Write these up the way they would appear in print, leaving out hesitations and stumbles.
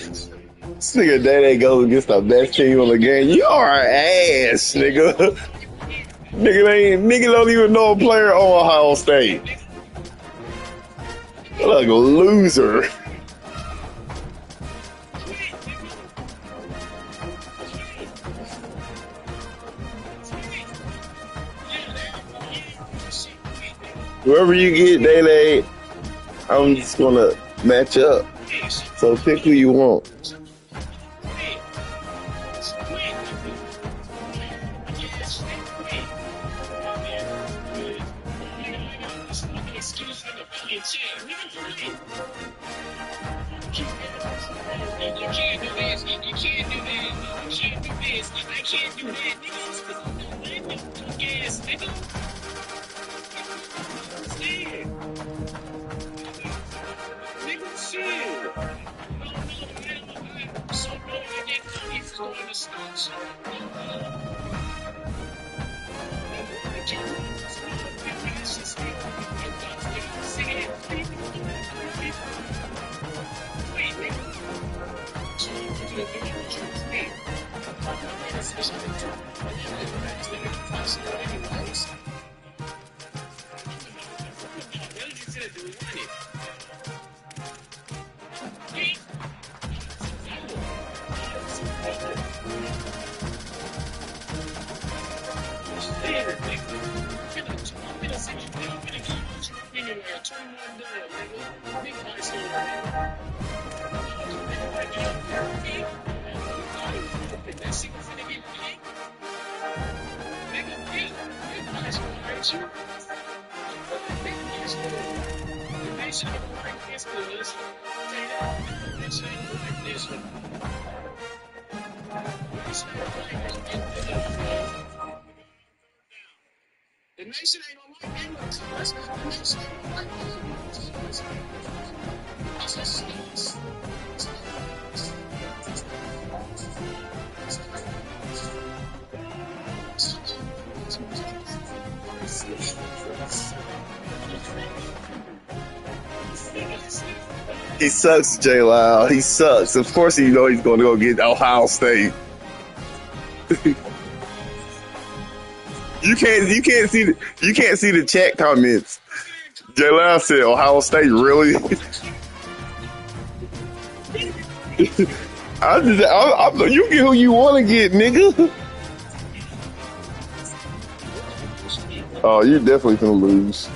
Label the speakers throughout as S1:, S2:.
S1: This nigga Day goes against the best team on the game. You are ass, nigga. Nigga don't even know a player on Ohio State. You're like a loser. Whoever you get, Day, I'm just gonna match up. So pick who you want. He sucks, J. Lyle. He sucks. Of course, you know he's going to go get Ohio State. You can't see the chat comments. J. Lyle said Ohio State really. You get who you want to get, nigga. Oh, you're definitely gonna lose.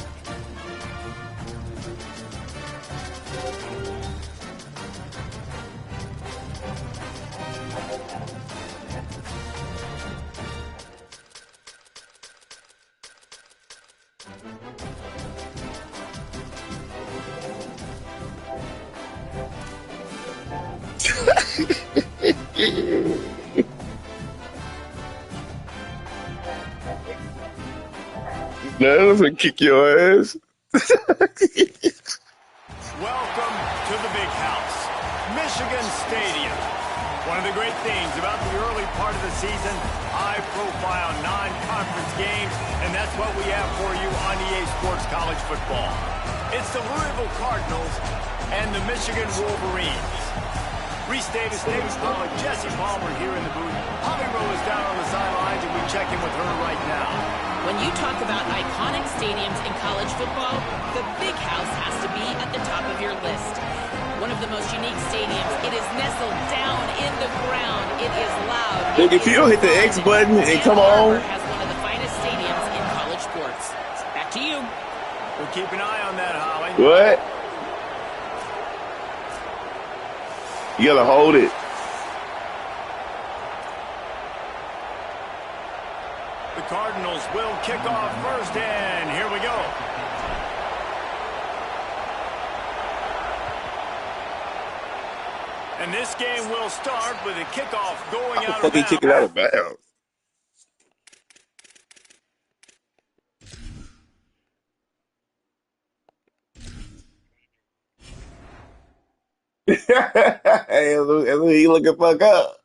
S1: Now I'm gonna kick your ass.
S2: Welcome to the big house, Michigan Stadium. One of the great things about the early part of the season, high-profile non-conference games, and that's what we have for you on EA Sports College Football. It's the Louisville Cardinals and the Michigan Wolverines. Reese Davis, Davis Pollard, Jesse Palmer here in the booth. Holly Rowe is down on the sidelines, and we check in with her right now.
S3: When you talk about iconic stadiums in college football, the Big House has to be at the top of your list. One of the most unique stadiums. It is nestled down in the ground. It is loud.
S1: Look, if you don't hit the X button and come on.
S3: Has one of the finest stadiums in college sports. Back to you.
S2: We'll keep an eye on that, Holly.
S1: What? You gotta hold it.
S2: The Cardinals will kick off first, and here we go. And this game will start with a kickoff going out of bounds.
S1: Kick it out of bounds. Hey, he looking fuck up.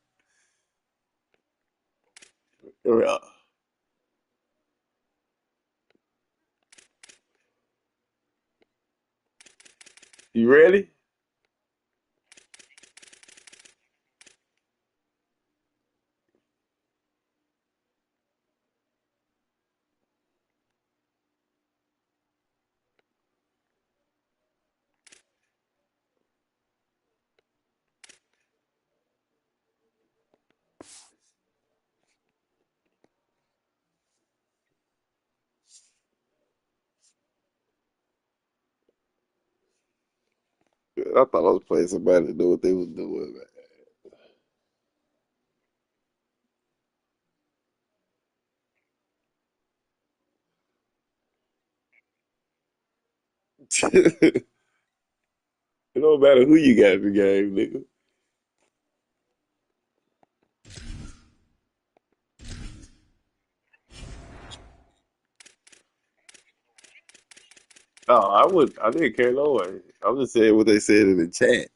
S1: Here we are. You ready? I thought I was playing somebody that knew what they was doing, man. It don't matter who you got in the game, nigga. Oh, I didn't care no way. I'm just saying what they said in the chat.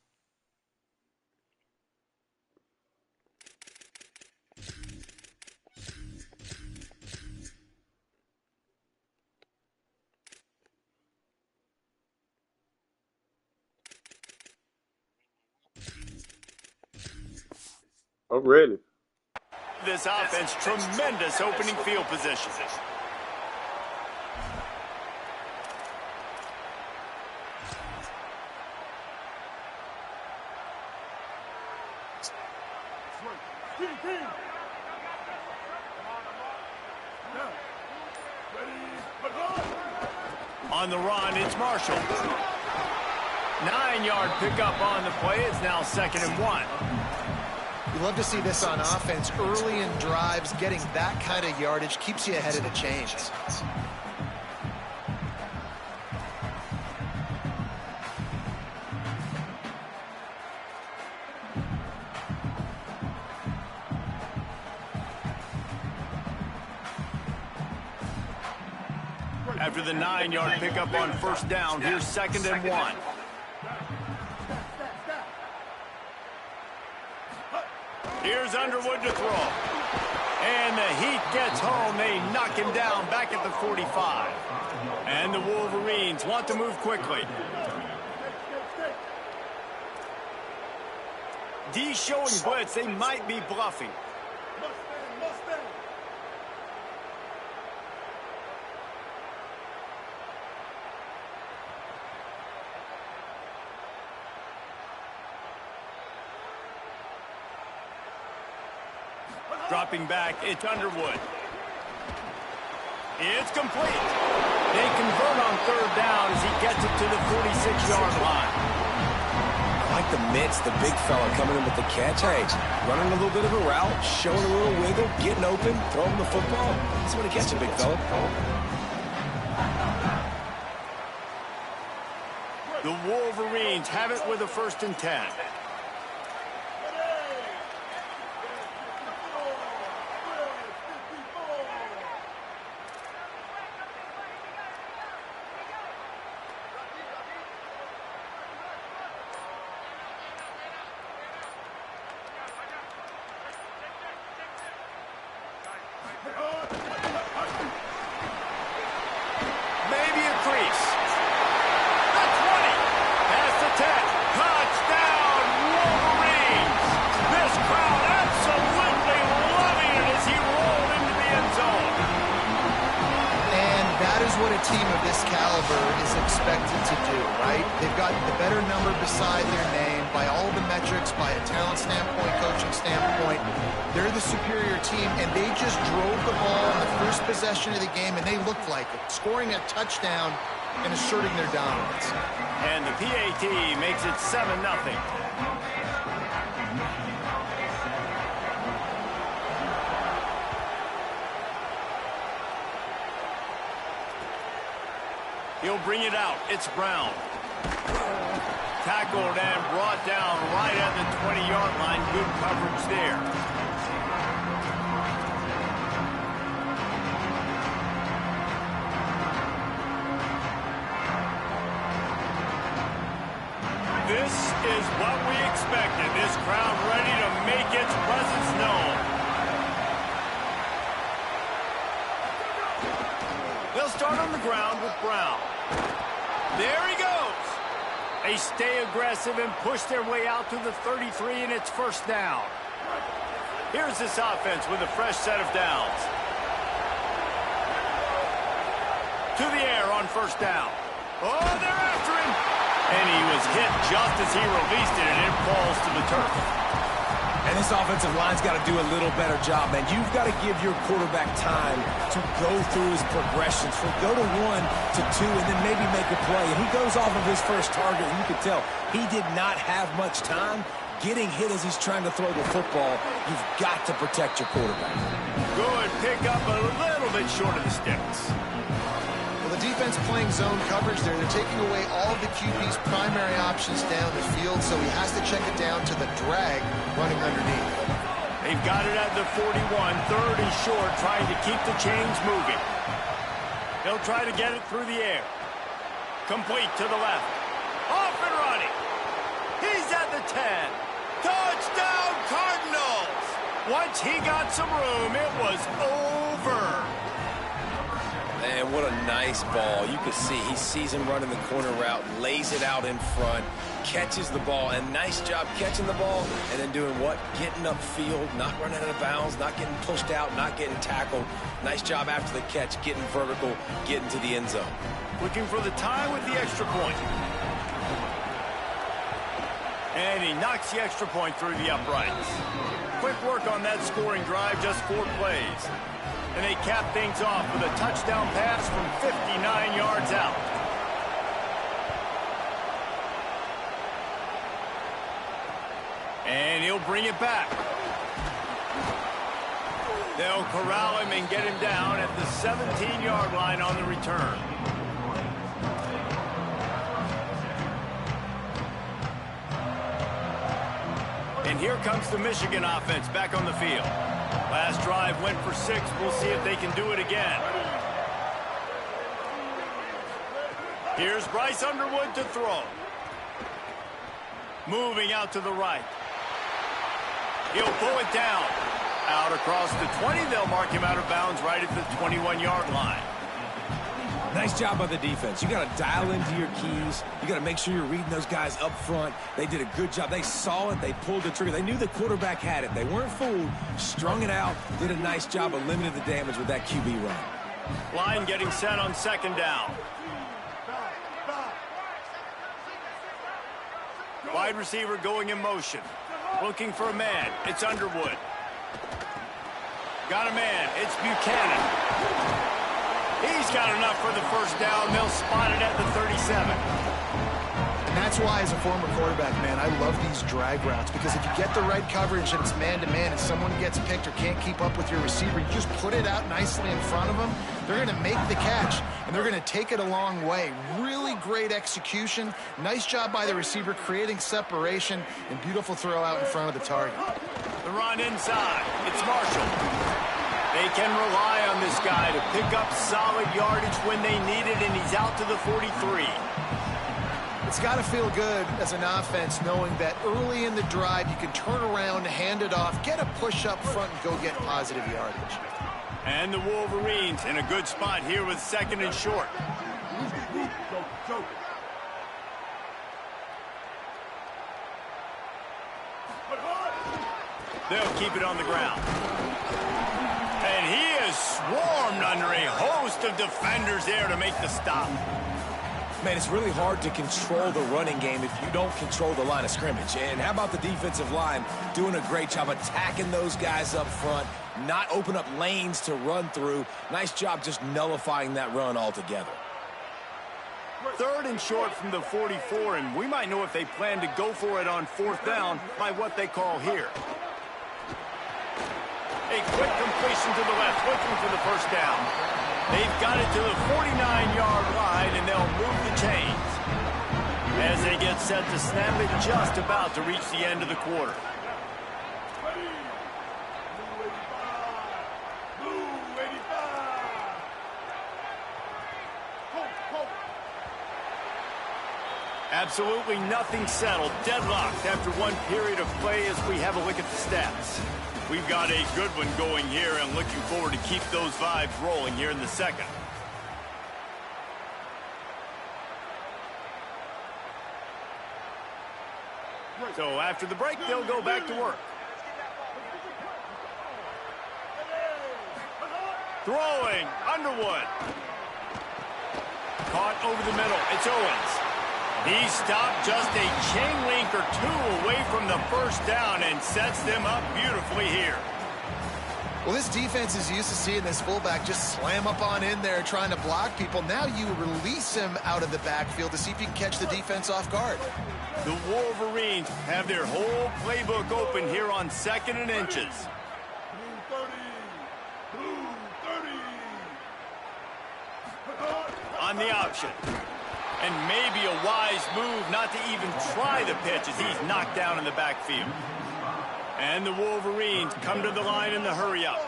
S1: I'm ready.
S2: This offense, tremendous opening field position. On the run, it's Marshall. 9-yard pickup on the play. It's now 2nd and 1.
S4: You love to see this on offense. Early in drives, getting that kind of yardage keeps you ahead of the chains.
S2: After the 9-yard pickup on 1st down, here's 2nd and 1. Here's Underwood to throw. And the Heat gets home. They knock him down back at the 45. And the Wolverines want to move quickly. D showing blitz. They might be bluffing. Dropping back, it's Underwood. It's complete. They convert on 3rd down as he gets it to the 46-yard line.
S5: I like the mitts, the big fella coming in with the catch. Hey, running a little bit of a route, showing a little wiggle, getting open, throwing the football. That's what he catch it, big fella.
S2: The Wolverines have it with a 1st and 10. Maybe a crease. The 20. Past the 10. Touchdown, Wolverines. This crowd absolutely loving it as he rolled into the end zone.
S4: And that is what a team of this caliber is expected to do, right? They've got the better number beside their name by all the metrics, by a talent standpoint, coaching standpoint. They're the superior team, and they just drove the ball in the first possession of the game, and they looked like it, scoring a touchdown and asserting their dominance.
S2: And the PAT makes it 7-0. He'll bring it out. It's Brown. Tackled and brought down right at the 20-yard line. Good coverage there. This is what we expected. This crowd ready to make its presence known. They'll start on the ground with Brown. There he goes. They stay aggressive and push their way out to the 33, and it's 1st down. Here's this offense with a fresh set of downs. To the air on 1st down. Oh, they're after him. And he was hit just as he released it, and it falls to the turf.
S5: And this offensive line's got to do a little better job, man. You've got to give your quarterback time to go through his progressions, from go to 1 to 2, and then maybe make a play. And he goes off of his first target, and you can tell he did not have much time getting hit as he's trying to throw the football. You've got to protect your quarterback.
S2: Good pick up a little bit short of the sticks.
S4: Well, the defense playing zone coverage there. They're taking away all of the QB's primary options down the field, so he has to check it down to the drag running underneath.
S2: They've got it at the 41, 3rd and short, trying to keep the chains moving. They'll try to get it through the air. Complete to the left. Off and running. He's at the 10. Touchdown, Cardinals! Once he got some room, it was over.
S5: Man, what a nice ball. You can see he sees him running the corner route, lays it out in front, catches the ball, and nice job catching the ball and then doing what? Getting upfield, not running out of bounds, not getting pushed out, not getting tackled. Nice job after the catch, getting vertical, getting to the end zone.
S2: Looking for the tie with the extra point. And he knocks the extra point through the uprights. Quick work on that scoring drive, just 4 plays. And they cap things off with a touchdown pass from 59 yards out. And he'll bring it back. They'll corral him and get him down at the 17-yard line on the return. And here comes the Michigan offense back on the field. Last drive went for 6. We'll see if they can do it again. Here's Bryce Underwood to throw. Moving out to the right. He'll pull it down. Out across the 20. They'll mark him out of bounds right at the 21-yard line.
S5: Nice job by the defense. You got to dial into your keys. You got to make sure you're reading those guys up front. They did a good job. They saw it. They pulled the trigger. They knew the quarterback had it. They weren't fooled. Strung it out. Did a nice job of limiting the damage with that QB run.
S2: Line getting set on 2nd down. Wide receiver going in motion. Looking for a man. It's Underwood. Got a man. It's Buchanan. He's got enough for the first down. They'll spot it at the 37.
S4: And that's why, as a former quarterback, man, I love these drag routes, because if you get the right coverage and it's man-to-man and someone gets picked or can't keep up with your receiver, you just put it out nicely in front of them, they're going to make the catch, and they're going to take it a long way. Really great execution. Nice job by the receiver creating separation, and beautiful throw out in front of the target.
S2: The run inside. It's Marshall. They can rely on this guy to pick up solid yardage when they need it, and he's out to the 43.
S4: It's got to feel good as an offense knowing that early in the drive you can turn around, hand it off, get a push up front, and go get positive yardage.
S2: And the Wolverines in a good spot here with 2nd and short. They'll keep it on the ground. And he is swarmed under a host of defenders there to make the stop.
S5: Man, it's really hard to control the running game if you don't control the line of scrimmage. And how about the defensive line doing a great job attacking those guys up front, not open up lanes to run through. Nice job just nullifying that run altogether.
S2: 3rd and short from the 44, and we might know if they plan to go for it on 4th down by what they call here. A quick completion to the left, looking for the first down. They've got it to the 49-yard line, and they'll move the chains as they get set to snap it just about to reach the end of the quarter. Absolutely nothing settled. Deadlocked after one period of play as we have a look at the stats. We've got a good one going here and looking forward to keep those vibes rolling here in the 2nd. So after the break, they'll go back to work. Throwing, Underwood. Caught over the middle. It's Owens. He stopped just a chain link or two away from the first down and sets them up beautifully here.
S4: Well, this defense is used to seeing this fullback just slam up on in there trying to block people. Now you release him out of the backfield to see if you can catch the defense off guard.
S2: The Wolverines have their whole playbook open here on 2nd and inches. On the option. And maybe a wise move not to even try the pitch as he's knocked down in the backfield. And the Wolverines come to the line in the hurry up.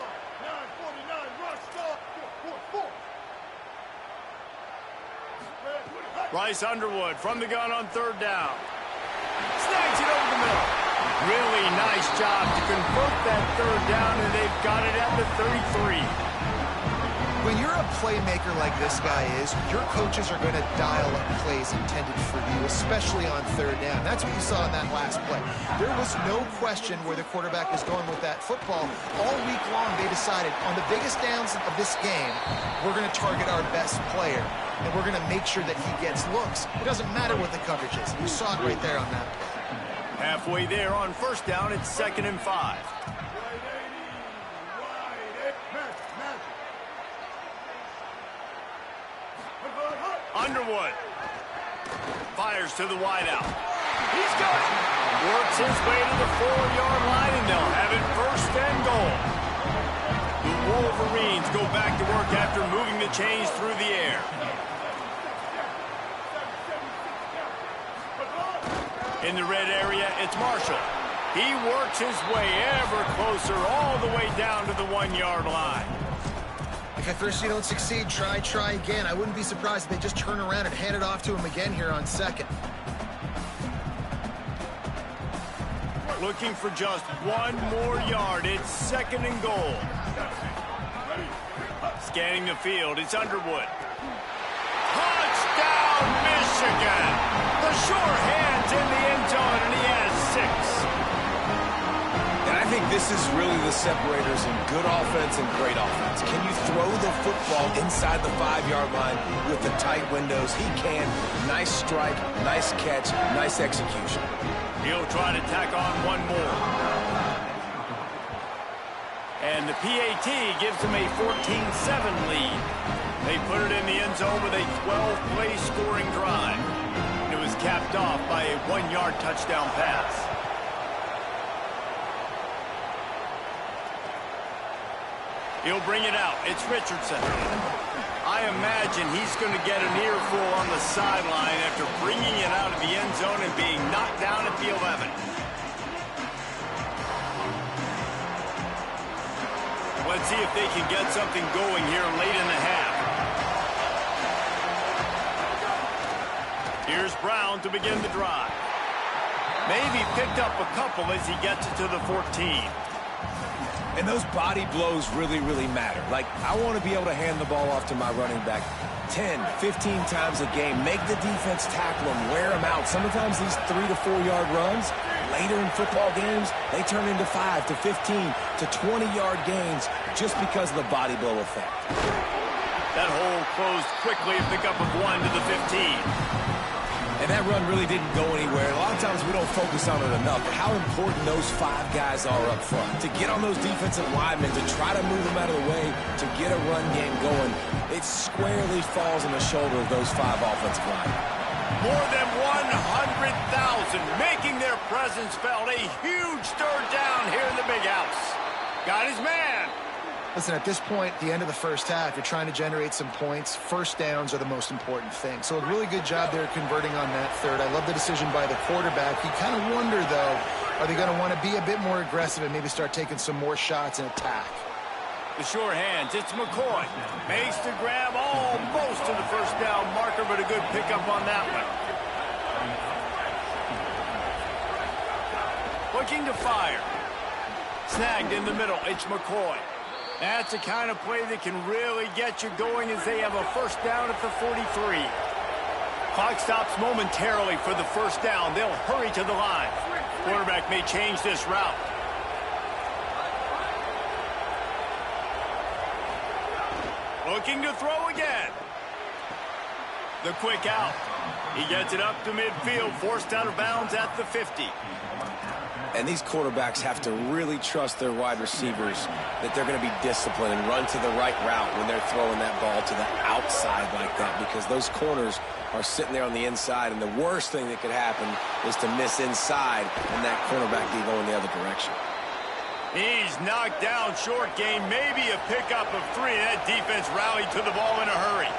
S2: Bryce Underwood from the gun on 3rd down. Snags it over the middle. Really nice job to convert that 3rd down, and they've got it at the 33.
S4: When you're a playmaker like this guy is, your coaches are going to dial up plays intended for you, especially on 3rd down. That's what you saw in that last play. There was no question where the quarterback was going with that football. All week long, they decided on the biggest downs of this game, we're going to target our best player, and we're going to make sure that he gets looks. It doesn't matter what the coverage is. You saw it right there on that play.
S2: Halfway there on 1st down, it's 2nd and 5. Underwood fires to the wideout. He's got it. Works his way to the 4-yard line, and they'll have it 1st and goal. The Wolverines go back to work after moving the chains through the air. In the red area, it's Marshall. He works his way ever closer all the way down to the 1-yard line.
S4: If at first you don't succeed, try again. I wouldn't be surprised if they just turn around and hand it off to him again here on 2nd.
S2: Looking for just 1 more yard. It's 2nd and goal. Scanning the field, it's Underwood. Touchdown, Michigan! The sure hand's in the end zone, and he has 6.
S5: And I think this is really the separators in good offense and great offense. Can you throw the football inside the 5-yard line with the tight windows? He can. Nice strike, nice catch, nice execution.
S2: He'll try to tack on 1 more. And the PAT gives him a 14-7 lead. They put it in the end zone with a 12-play scoring drive. It was capped off by a 1-yard touchdown pass. He'll bring it out. It's Richardson. I imagine he's going to get an earful on the sideline after bringing it out of the end zone and being knocked down at the 11. Let's see if they can get something going here late in the half. Here's Brown to begin the drive. Maybe picked up a couple as he gets it to the 14.
S5: And those body blows really, really matter. Like, I want to be able to hand the ball off to my running back 10, 15 times a game. Make the defense tackle him, wear him out. Sometimes these 3 to 4 yard runs, later in football games, they turn into 5 to 15 to 20-yard gains just because of the body blow effect.
S2: That hole closed quickly, a pickup of 1 to the 15.
S5: And that run really didn't go anywhere. A lot of times we don't focus on it enough, but how important those 5 guys are up front. To get on those defensive linemen, to try to move them out of the way, to get a run game going, it squarely falls on the shoulder of those 5 offensive linemen.
S2: More than 100,000 making their presence felt. A huge 3rd down here in the big house. Got his man.
S4: Listen, at this point, the end of the first half, you're trying to generate some points. 1st downs are the most important thing. So a really good job there converting on that 3rd. I love the decision by the quarterback. You kind of wonder, though, are they going to want to be a bit more aggressive and maybe start taking some more shots and attack?
S2: The sure hands, it's McCoy. Makes the grab almost to the 1st down marker, but a good pickup on that one. Looking to fire. Snagged in the middle, it's McCoy. That's the kind of play that can really get you going as they have a 1st down at the 43. Clock stops momentarily for the 1st down. They'll hurry to the line. Quarterback may change this route. Looking to throw again. The quick out. He gets it up to midfield, forced out of bounds at the 50.
S5: And these quarterbacks have to really trust their wide receivers that they're going to be disciplined and run to the right route when they're throwing that ball to the outside like that, because those corners are sitting there on the inside, and the worst thing that could happen is to miss inside and that cornerback be going the other direction.
S2: He's knocked down short game, maybe a pickup of 3. That defense rallied to the ball in a hurry.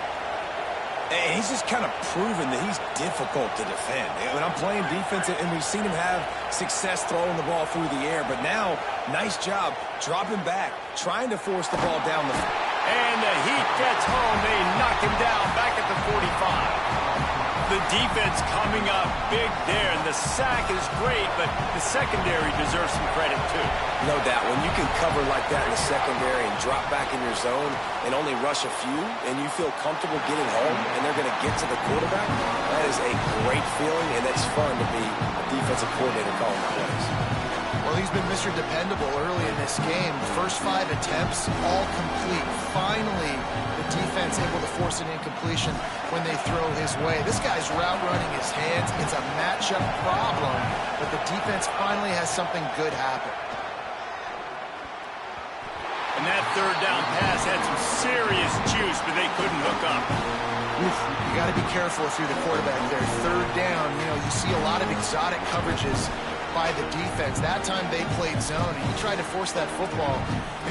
S5: And he's just kind of proven that he's difficult to defend. When I'm playing defense, and we've seen him have success throwing the ball through the air, but now, nice job dropping back, trying to force the ball down the field.
S2: And the heat gets home. They knock him down back at the 45. The defense coming up big there, and the sack is great, but the secondary deserves some credit too.
S5: No doubt. When you can cover like that in the secondary and drop back in your zone and only rush a few, and you feel comfortable getting home, and they're going to get to the quarterback, that is a great feeling, and it's fun to be a defensive coordinator calling the plays.
S4: Well, he's been Mr. Dependable early in this game. First 5 attempts, all complete. Finally, the defense able to force an incompletion when they throw his way. This guy's route running his hands. It's a matchup problem, but the defense finally has something good happen.
S2: And that third down pass had some serious juice, but they couldn't hook up.
S4: You got to be careful if you're the quarterback there. Third down, you see a lot of exotic coverages by the defense. That time they played zone, and he tried to force that football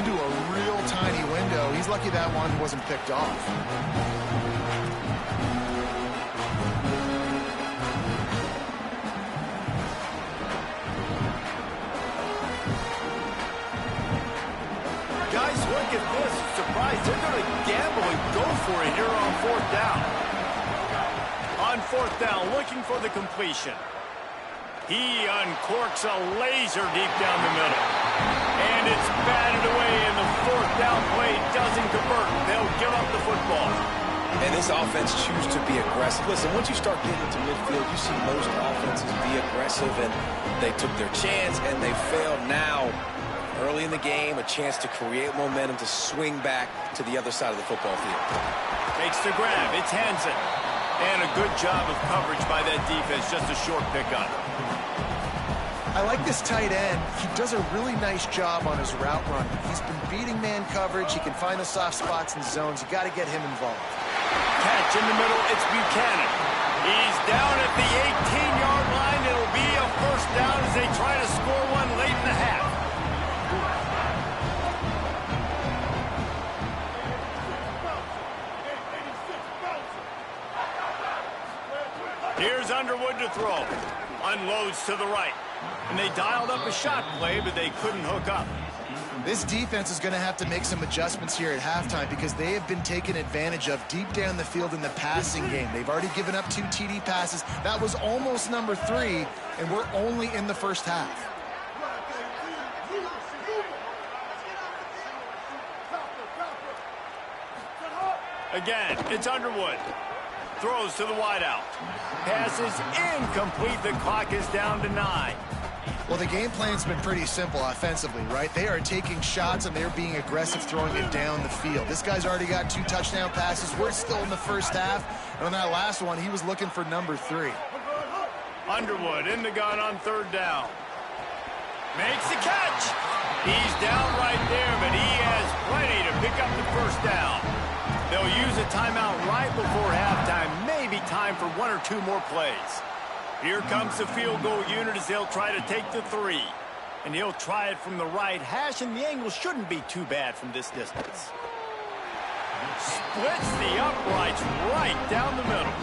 S4: into a real tiny window. He's lucky that one wasn't picked off.
S2: Guys, look at this. Surprise, they're going to gamble and go for it here on 4th down. On 4th down, looking for the completion. He uncorks a laser deep down the middle. And it's batted away, and the 4th down play doesn't convert. They'll give up the football.
S5: And this offense chooses to be aggressive. Listen, once you start getting to midfield, you see most offenses be aggressive, and they took their chance, and they failed. Now, early in the game, a chance to create momentum to swing back to the other side of the football field.
S2: Makes the grab. It's Hansen. And a good job of coverage by that defense. Just a short pickup.
S4: I like this tight end. He does a really nice job on his route run. He's been beating man coverage. He can find the soft spots and zones. You got to get him involved.
S2: Catch in the middle. It's Buchanan. He's down at the 18-yard line. It'll be a first down as they try to score one late in the half. Here's Underwood to throw. Unloads to the right. And they dialed up a shot play, but they couldn't hook up.
S4: This defense is going to have to make some adjustments here at halftime because they have been taken advantage of deep down the field in the passing game. They've already given up 2 TD passes. That was almost number 3, and we're only in the first half.
S2: Again, it's Underwood. Throws to the wideout. Pass is incomplete. The clock is down to 9.
S4: Well, the game plan's been pretty simple offensively, right? They are taking shots, and they're being aggressive throwing it down the field. This guy's already got 2 touchdown passes. We're still in the first half. And on that last one, he was looking for number 3.
S2: Underwood in the gun on 3rd down. Makes the catch. He's down right there, but he has plenty to pick up the first down. They'll use a timeout right before halftime. Maybe time for 1 or 2 more plays. Here comes the field goal unit as they'll try to take the 3. And he'll try it from the right hash, and the angle shouldn't be too bad from this distance. Splits the uprights right down the middle.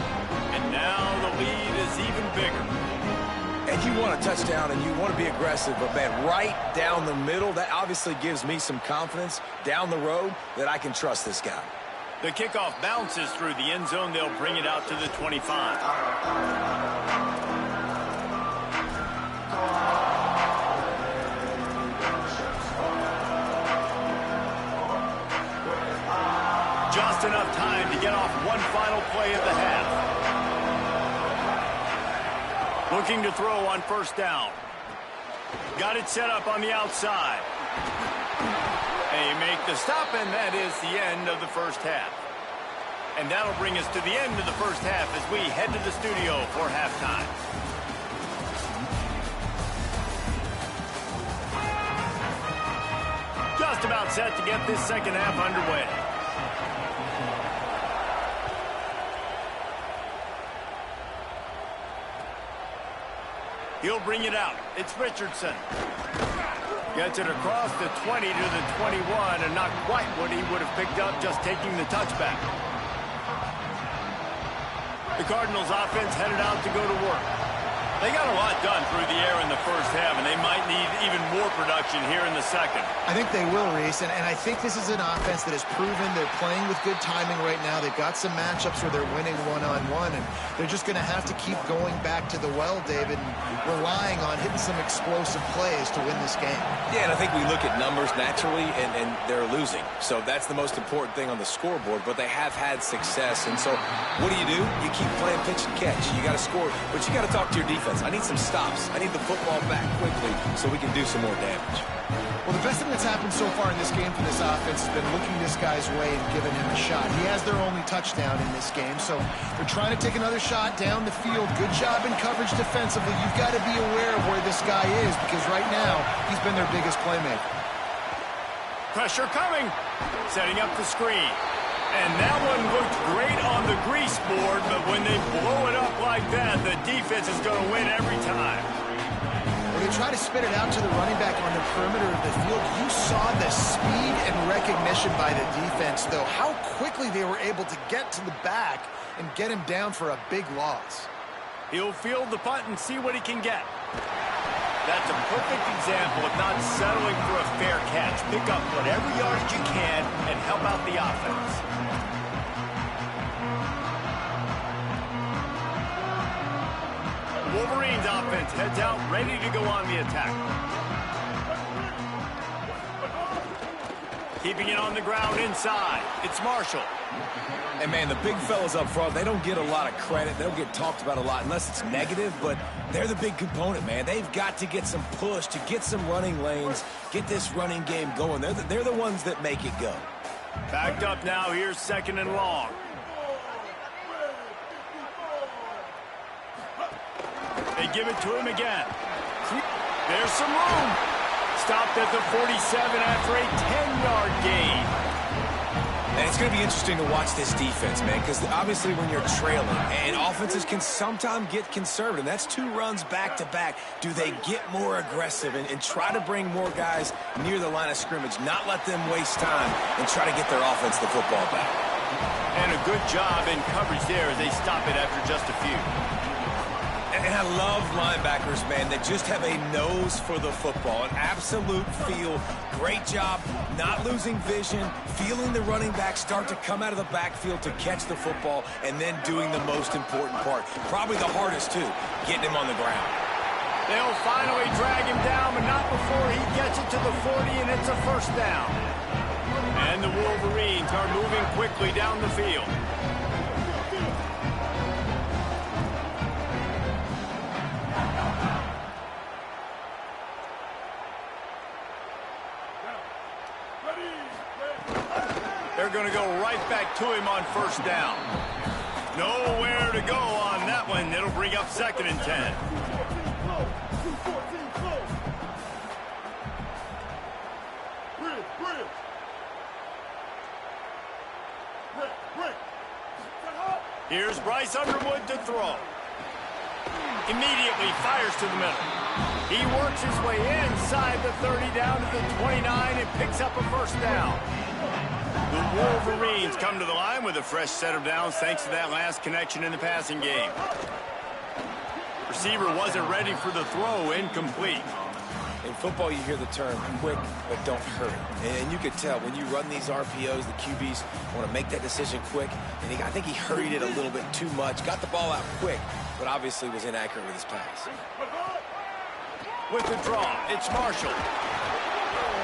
S2: And now the lead is even bigger.
S5: And you want a touchdown, and you want to be aggressive, but, man, right down the middle, that obviously gives me some confidence down the road that I can trust this guy.
S2: The kickoff bounces through the end zone. They'll bring it out to the 25. Just enough time to get off one final play of the half. Looking to throw on 1st down. Got it set up on the outside. They make the stop, and that is the end of the first half. And that'll bring us to the end of the first half as we head to the studio for halftime. Just about set to get this second half underway. He'll bring it out. It's Richardson. Gets it across the 20 to the 21, and not quite what he would have picked up just taking the touchback. The Cardinals offense headed out to go to work. They got a lot done through the air in the first half, and they might need even more production here in the second.
S4: I think they will, Reese, and I think this is an offense that has proven they're playing with good timing right now. They've got some matchups where they're winning one-on-one, and they're just going to have to keep going back to the well, David, and relying on hitting some explosive plays to win this game.
S5: Yeah, and I think we look at numbers naturally, and they're losing. So that's the most important thing on the scoreboard, but they have had success. And so what do? You keep playing pitch and catch. You got to score, but you got to talk to your defense. I need some stops. I need the football back quickly so we can do some more damage.
S4: Well, the best thing that's happened so far in this game for this offense has been looking this guy's way and giving him a shot. He has their only touchdown in this game, so they're trying to take another shot down the field. Good job in coverage defensively. You've got to be aware of where this guy is because right now he's been their biggest playmaker.
S2: Pressure coming. Setting up the screen. And that one looked great on the grease board, but when they blow it up like that, the defense is going to win every time.
S4: When they try to spit it out to the running back on the perimeter of the field, you saw the speed and recognition by the defense, though, how quickly they were able to get to the back and get him down for a big loss.
S2: He'll field the punt and see what he can get. That's a perfect example of not settling for a fair catch. Pick up whatever yardage you can and help out the offense. Wolverines offense heads out, ready to go on the attack. Keeping it on the ground inside. It's Marshall.
S5: And, man, the big fellas up front, they don't get a lot of credit. They don't get talked about a lot unless it's negative, but they're the big component, man. They've got to get some push, to get some running lanes, get this running game going. They're the ones that make it go.
S2: Backed up now. Here's second and long. They give it to him again. There's some room. Stopped at the 47 after a 10-yard gain.
S5: And it's going to be interesting to watch this defense, man, because obviously when you're trailing, and offenses can sometimes get conservative. That's two runs back-to-back. Do they get more aggressive and try to bring more guys near the line of scrimmage, not let them waste time, and try to get their offense the football back?
S2: And a good job in coverage there as they stop it after just a few.
S5: And I love linebackers, man, that just have a nose for the football, an absolute feel. Great job not losing vision, feeling the running back start to come out of the backfield to catch the football, and then doing the most important part. Probably the hardest, too, getting him on the ground.
S2: They'll finally drag him down, but not before he gets it to the 40, and it's a first down. And the Wolverines are moving quickly down the field. They're going to go right back to him on first down. Nowhere to go on that one. It'll bring up second and 10. Here's Bryce Underwood to throw. Immediately fires to the middle. He works his way inside the 30 down to the 29 and picks up a first down. The Wolverines come to the line with a fresh set of downs thanks to that last connection in the passing game. Receiver wasn't ready for the throw, incomplete.
S5: In football, you hear the term quick, but don't hurry. And you could tell when you run these RPOs, the QBs want to make that decision quick. And I think he hurried it a little bit too much. Got the ball out quick, but obviously was inaccurate with his pass.
S2: With the draw, it's Marshall.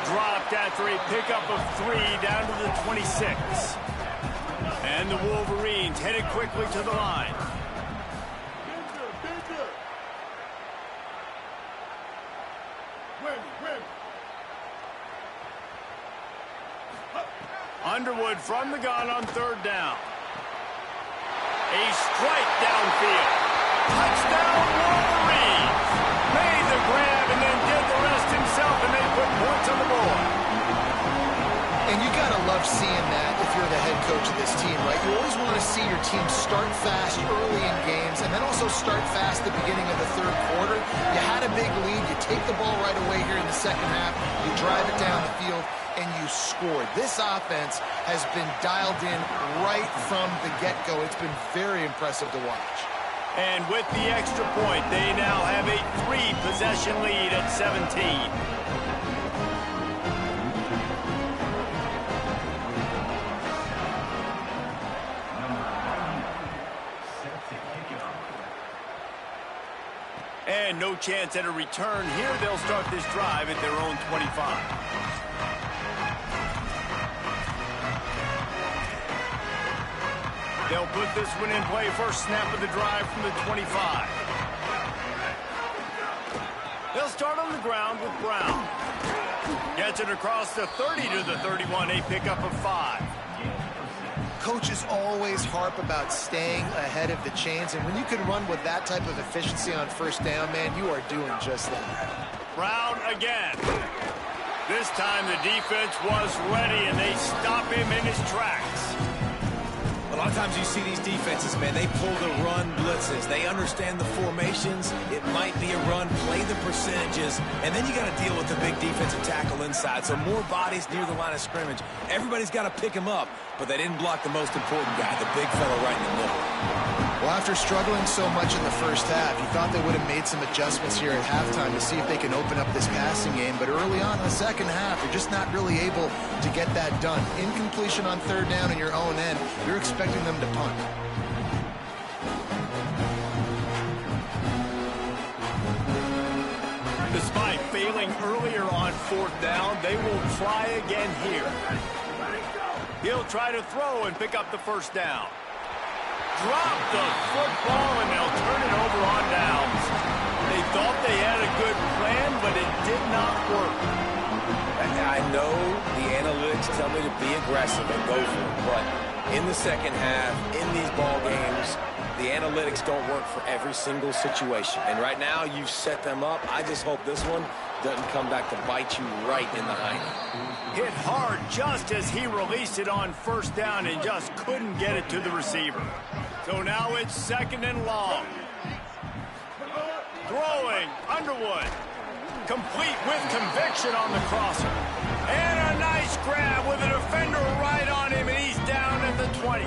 S2: Dropped after a pickup of 3 down to the 26. And the Wolverines headed quickly to the line. Underwood from the gun on third down. A strike downfield. Touchdown Wolverines. Made the grab and then did the rest himself, and they put points on the board.
S4: And you got to love seeing that if you're the head coach of this team, right? You always want to see your team start fast early in games and then also start fast at the beginning of the third quarter. You had a big lead. You take the ball right away here in the second half. You drive it down the field, and you scored. This offense has been dialed in right from the get-go. It's been very impressive to watch.
S2: And with the extra point, they now have a 3-possession lead at 17. And no chance at a return here. They'll start this drive at their own 25. They'll put this one in play. First snap of the drive from the 25. They'll start on the ground with Brown. Gets it across the 30 to the 31, a pickup of 5.
S4: Coaches always harp about staying ahead of the chains, and when you can run with that type of efficiency on first down, man, you are doing just that.
S2: Brown again. This time the defense was ready, and they stop him in his tracks.
S5: A lot of times you see these defenses, man, they pull the run blitzes. They understand the formations. It might be a run, play the percentages, and then you got to deal with the big defensive tackle inside. So more bodies near the line of scrimmage. Everybody's got to pick him up, but they didn't block the most important guy, the big fella right in the middle.
S4: Well, after struggling so much in the first half, you thought they would have made some adjustments here at halftime to see if they can open up this passing game. But early on in the second half, you're just not really able to get that done. Incompletion on third down in your own end, you're expecting them to punt.
S2: Despite failing earlier on fourth down, they will try again here. He'll try to throw and pick up the first down. Drop the football, and they'll turn it over on downs. They thought they had a good plan, but it did not work.
S5: I know the analytics tell me to be aggressive and go for it, but in the second half, in these ball games, the analytics don't work for every single situation. And right now, you've set them up. I just hope this one doesn't come back to bite you right in the hind.
S2: Hit hard just as he released it on first down and just couldn't get it to the receiver. So now it's second and long. Throwing, Underwood. Complete with conviction on the crosser. And a nice grab with a defender right on him, and he's down at the 20.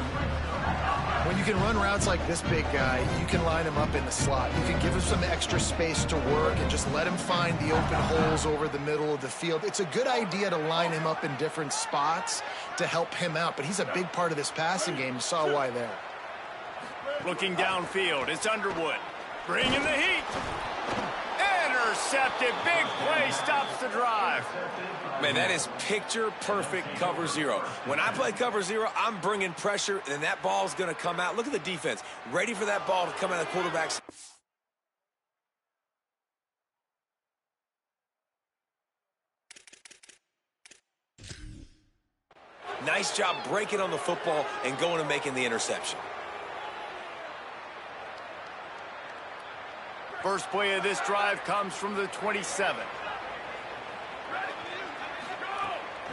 S4: When you can run routes like this big guy, you can line him up in the slot. You can give him some extra space to work and just let him find the open holes over the middle of the field. It's a good idea to line him up in different spots to help him out, but he's a big part of this passing game. You saw why there.
S2: Looking downfield, it's Underwood. Bringing the heat. Intercepted. Big play stops the drive.
S5: Man, that is picture-perfect cover zero. When I play cover zero, I'm bringing pressure, and that ball's going to come out. Look at the defense. Ready for that ball to come out of the quarterback's. Nice job breaking on the football and going and making the interception.
S2: First play of this drive comes from the 27.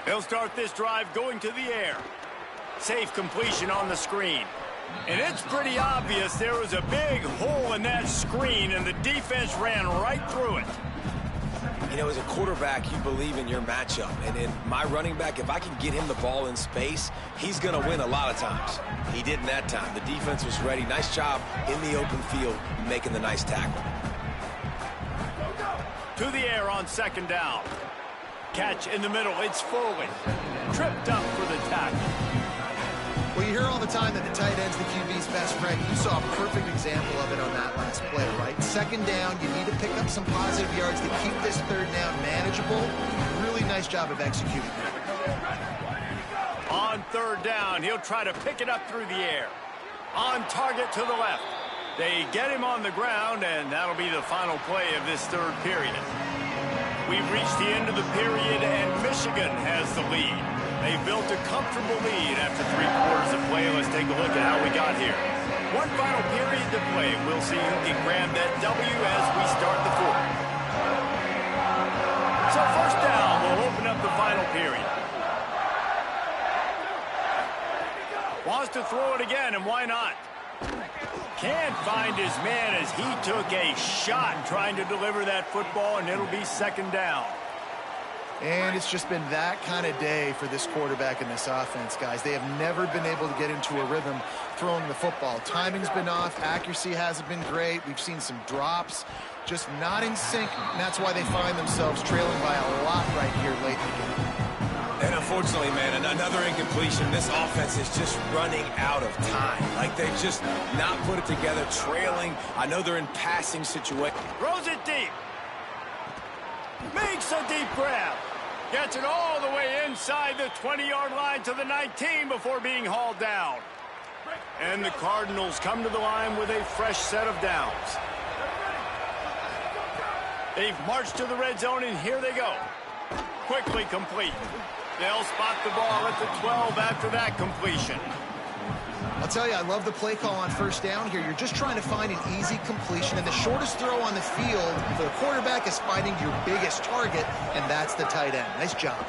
S2: They'll start this drive going to the air. Safe completion on the screen. And it's pretty obvious there was a big hole in that screen, and the defense ran right through it.
S5: You know, as a quarterback, you believe in your matchup. And in my running back, if I can get him the ball in space, he's going to win a lot of times. He didn't that time. The defense was ready. Nice job in the open field making the nice tackle.
S2: To the air on second down. Catch in the middle. It's Foley. Tripped up for the tackle.
S4: Well, you hear all the time that the tight end's the QB's best friend. You saw a perfect example of it on that last play, right? Second down, you need to pick up some positive yards to keep this third down manageable. Really nice job of executing that.
S2: On third down, he'll try to pick it up through the air. On target to the left. They get him on the ground, and that'll be the final play of this third period. We've reached the end of the period, and Michigan has the lead. They built a comfortable lead after 3 quarters of play. Let's take a look at how we got here. One final period to play. We'll see who can grab that W as we start the fourth. So first down, we'll open up the final period. Wants to throw it again, and why not? Can't find his man as he took a shot trying to deliver that football, and it'll be second down.
S4: And it's just been that kind of day for this quarterback and this offense, guys. They have never been able to get into a rhythm throwing the football. Timing's been off. Accuracy hasn't been great. We've seen some drops, just not in sync. And that's why they find themselves trailing by a lot right here late in the game.
S5: And unfortunately, man, another incompletion. This offense is just running out of time. Like they've just not put it together, trailing. I know they're in passing situation.
S2: Throws it deep. Makes a deep grab. Gets it all the way inside the 20-yard line to the 19 before being hauled down. And the Cardinals come to the line with a fresh set of downs. They've marched to the red zone, and here they go. Quickly complete. They'll spot the ball at the 12 after that completion.
S4: I'll tell you, I love the play call on first down here. You're just trying to find an easy completion, and the shortest throw on the field for the quarterback is finding your biggest target, and that's the tight end. Nice job.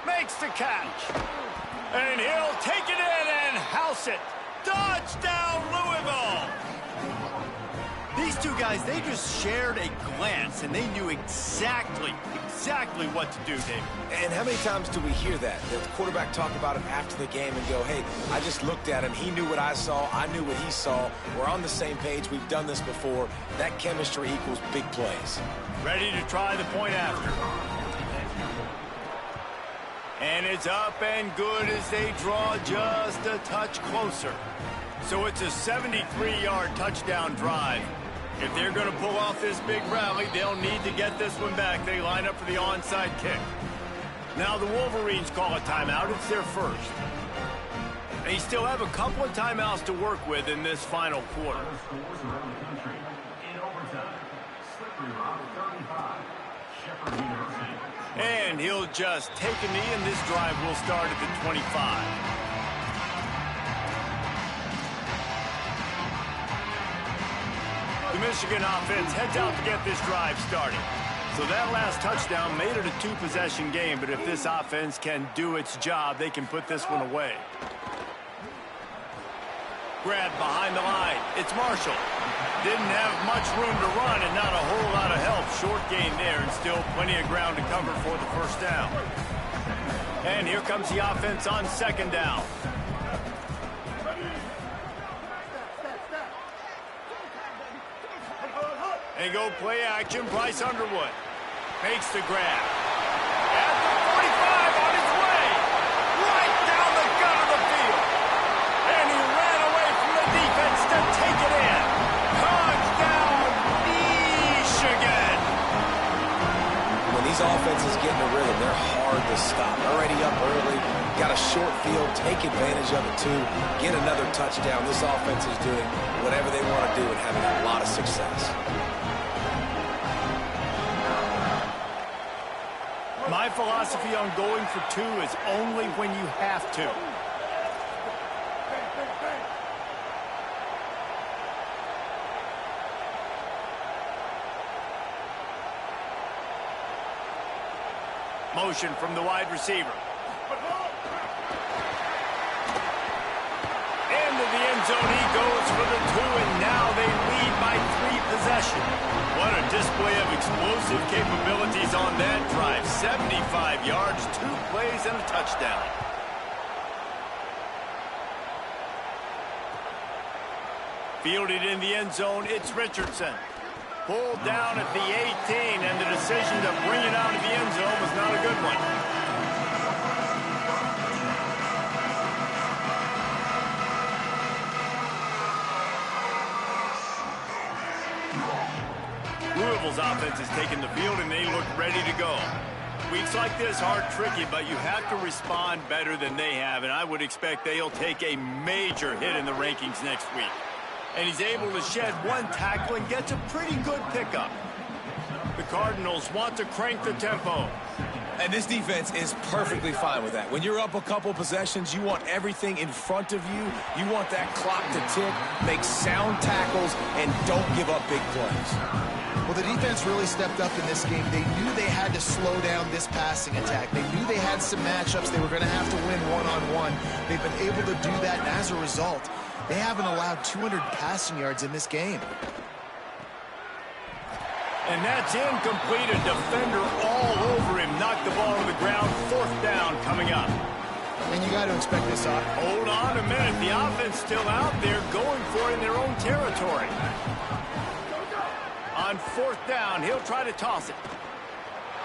S2: Makes the catch. And he'll take it in and house it. Touchdown, Louisville! These two guys, they just shared a glance, and they knew exactly what to do, David.
S5: And how many times do we hear that? The quarterback talk about it after the game and go, hey, I just looked at him. He knew what I saw. I knew what he saw. We're on the same page. We've done this before. That chemistry equals big plays.
S2: Ready to try the point after. And it's up and good as they draw just a touch closer. So it's a 73-yard touchdown drive. If they're going to pull off this big rally, they'll need to get this one back. They line up for the onside kick. Now the Wolverines call a timeout. It's their first. They still have a couple of timeouts to work with in this final quarter. And he'll just take a knee, and this drive will start at the 25. The Michigan offense heads out to get this drive started. So that last touchdown made it a two-possession game, but if this offense can do its job, they can put this one away. Grab behind the line. It's Marshall. Didn't have much room to run and not a whole lot of help. Short gain there and still plenty of ground to cover for the first down. And here comes the offense on second down. They go play action. Bryce Underwood makes the grab. At the 45 on his way. Right down the gut of the field. And he ran away from the defense to take it in. Touchdown, Michigan.
S5: When these offenses get in a rhythm, they're hard to stop. Already up early, got a short field, take advantage of it too, get another touchdown. This offense is doing whatever they want to do and having a lot of success.
S2: My philosophy on going for two is only when you have to. Motion from the wide receiver. Into the end zone he goes for the two, and now they lead by 3 possessions. What a display of explosive capabilities on that drive. 75 yards, 2 plays, and a touchdown. Fielded in the end zone, it's Richardson. Pulled down at the 18, and the decision to bring it out of the end zone was not a good one. Louisville's offense has taken the field, and they look ready to go. Weeks like this are tricky, but you have to respond better than they have, and I would expect they'll take a major hit in the rankings next week. And he's able to shed 1 tackle and gets a pretty good pickup. The Cardinals want to crank the tempo.
S5: And this defense is perfectly fine with that. When you're up a couple possessions, you want everything in front of you. You want that clock to tick, make sound tackles, and don't give up big plays.
S4: Well, the defense really stepped up in this game. They knew they had to slow down this passing attack. They knew they had some matchups they were going to have to win one-on-one. They've been able to do that, and as a result, they haven't allowed 200 passing yards in this game.
S2: And that's incomplete. A defender all over him. Knocked the ball to the ground. 4th down coming up.
S4: And you got to expect this off.
S2: Hold on a minute. The offense still out there going for it in their own territory. On 4th down, he'll try to toss it.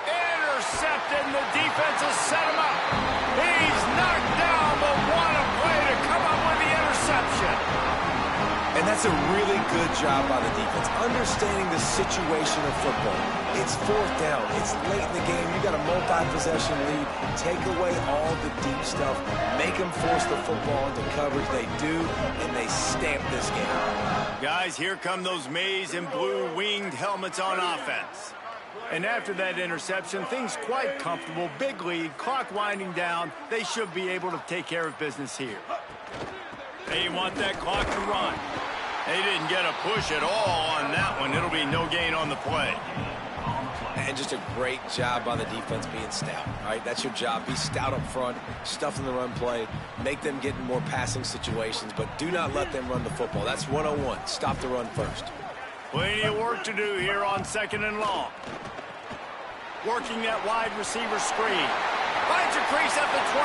S2: Intercepted, and the defense has set him up. He's knocked down, but what a play to come up with the interception.
S5: And that's a really good job by the defense, understanding the situation of football. It's 4th down. It's late in the game. You got a multi-possession lead. Take away all the deep stuff. Make them force the football into coverage. They do, and they stamp this game.
S2: Guys, here come those maize and blue winged helmets on offense. And after that interception, things quite comfortable. Big lead, clock winding down. They should be able to take care of business here. They want that clock to run. They didn't get a push at all on that one. It'll be no gain on the play.
S5: And just a great job by the defense being stout. All right, that's your job. Be stout up front, stuff in the run play, make them get in more passing situations, but do not let them run the football. That's 101. Stop the run first.
S2: Plenty of work to do here on 2nd and long. Working that wide receiver screen. Finds a crease at the 20.